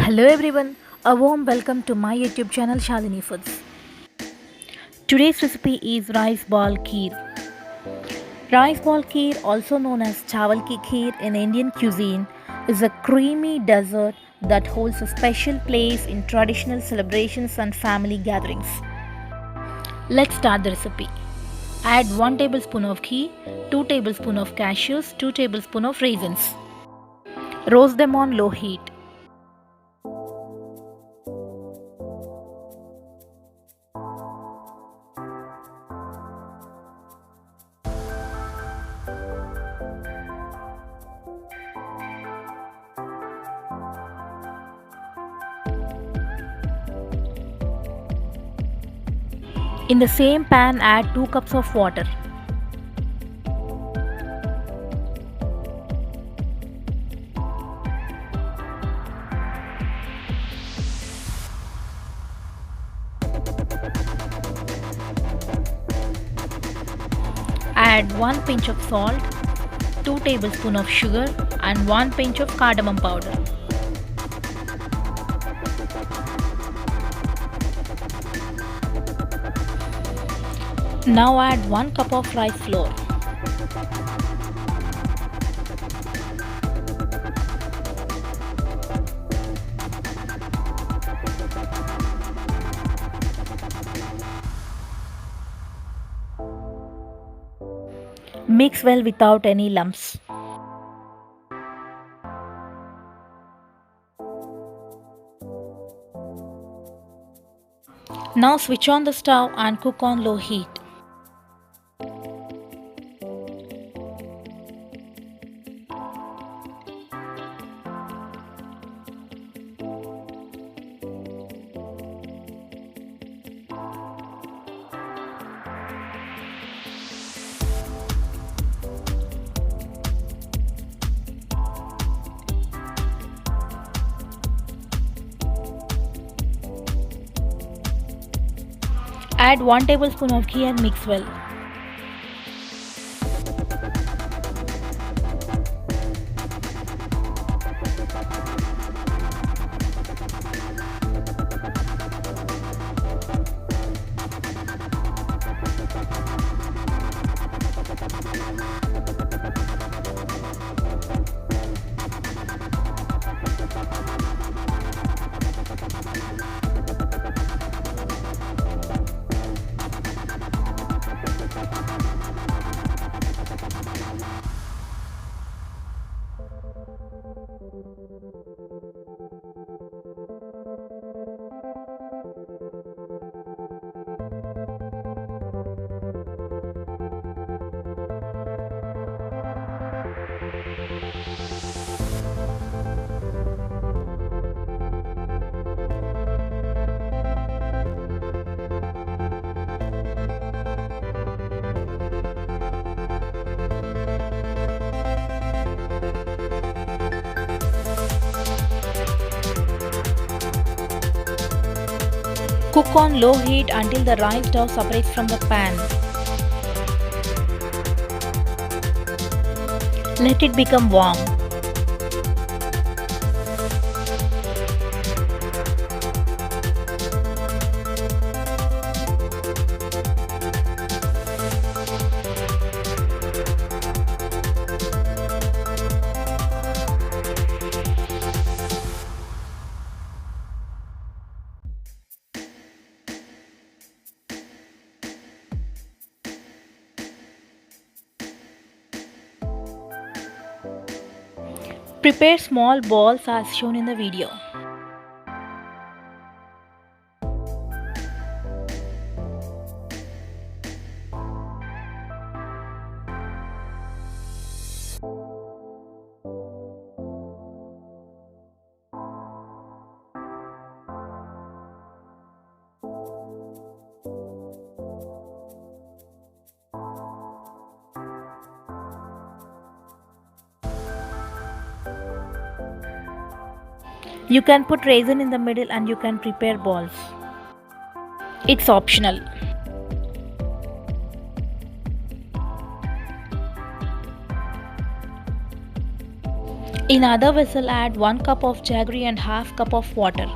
Hello everyone, a warm welcome to my YouTube channel Shalini Foods. Today's recipe is rice ball kheer. Rice ball kheer, also known as chawal ki kheer in Indian cuisine, is a creamy dessert that holds a special place in traditional celebrations and family gatherings. Let's start the recipe. Add 1 tablespoon of ghee, 2 tablespoons of cashews, 2 tablespoons of raisins. Roast them on low heat. In the same pan, add 2 cups of water. Add 1 pinch of salt, 2 tablespoons of sugar and 1 pinch of cardamom powder. Now add 1 cup of rice flour. Mix well without any lumps. Now switch on the stove and cook on low heat. Add 1 tablespoon of ghee and mix well. Cook on low heat until the rice dough separates from the pan. Let it become warm. Prepare small balls as shown in the video. You can put raisin in the middle and you can prepare balls. It's optional. In other vessel add 1 cup of jaggery and half cup of water.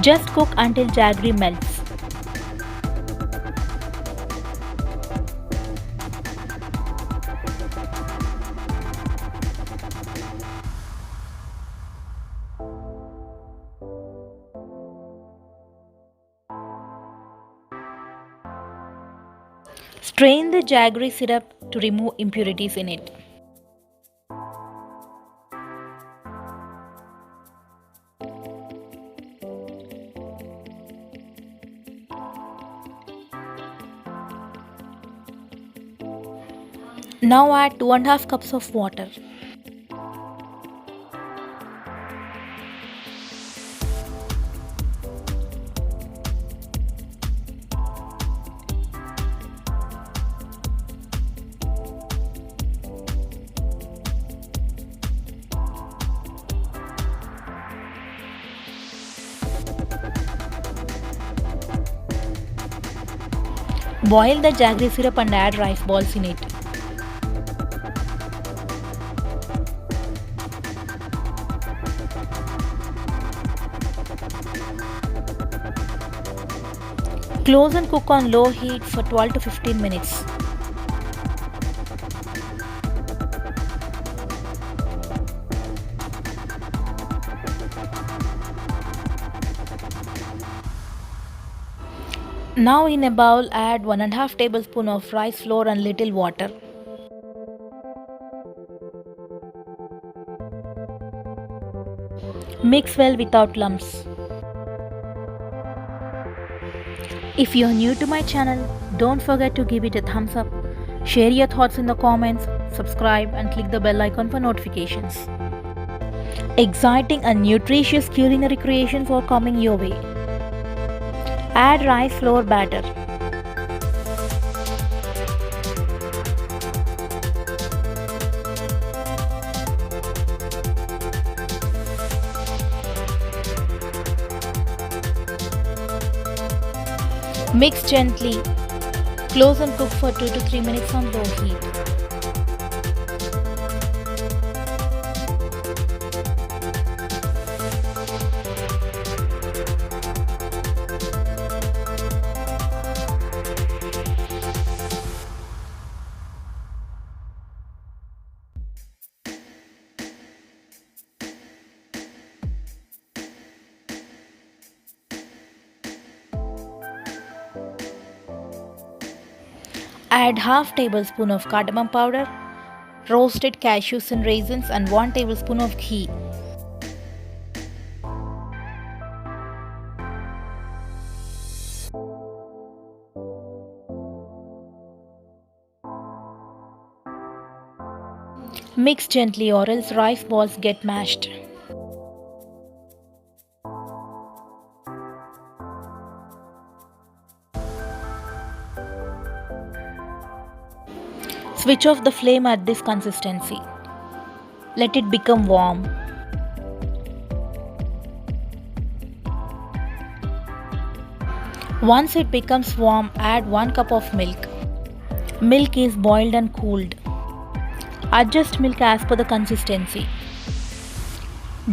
Just cook until jaggery melts. Strain the jaggery syrup to remove impurities in it. Now add 2.5 cups of water. Boil the jaggery syrup and add rice balls in it. Close and cook on low heat for 12 to 15 minutes. Now in a bowl add 1.5 tablespoon of rice flour and little water. Mix well without lumps. If you are new to my channel, don't forget to give it a thumbs up, share your thoughts in the comments, subscribe and click the bell icon for notifications. Exciting and nutritious culinary creations are coming your way. Add rice flour batter. Mix gently. Close and cook for 2 to 3 minutes on low heat. Add half tablespoon of cardamom powder, roasted cashews and raisins and 1 tablespoon of ghee. Mix gently or else rice balls get mashed. Switch off the flame at this consistency. Let it become warm. Once it becomes warm, add 1 cup of milk. Milk is boiled and cooled. Adjust milk as per the consistency.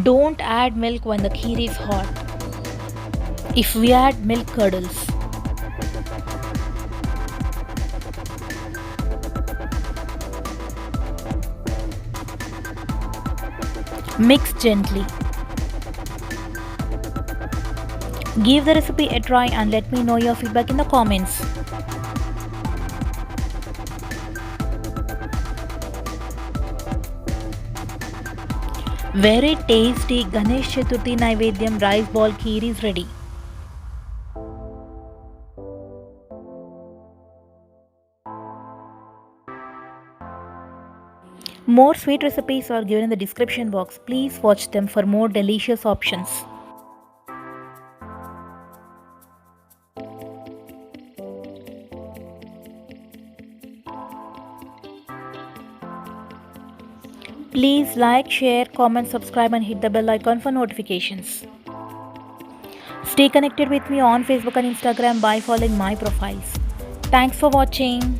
Don't add milk when the kheer is hot. If we add milk curdles. Mix gently. Give the recipe a try and let me know your feedback in the comments. Very tasty Ganesh Chaturthi Naivedyam rice ball kheer is ready. More sweet recipes are given in the description box. Please watch them for more delicious options. Please like, share, comment, subscribe, and hit the bell icon for notifications. Stay connected with me on Facebook and Instagram by following my profiles. Thanks for watching.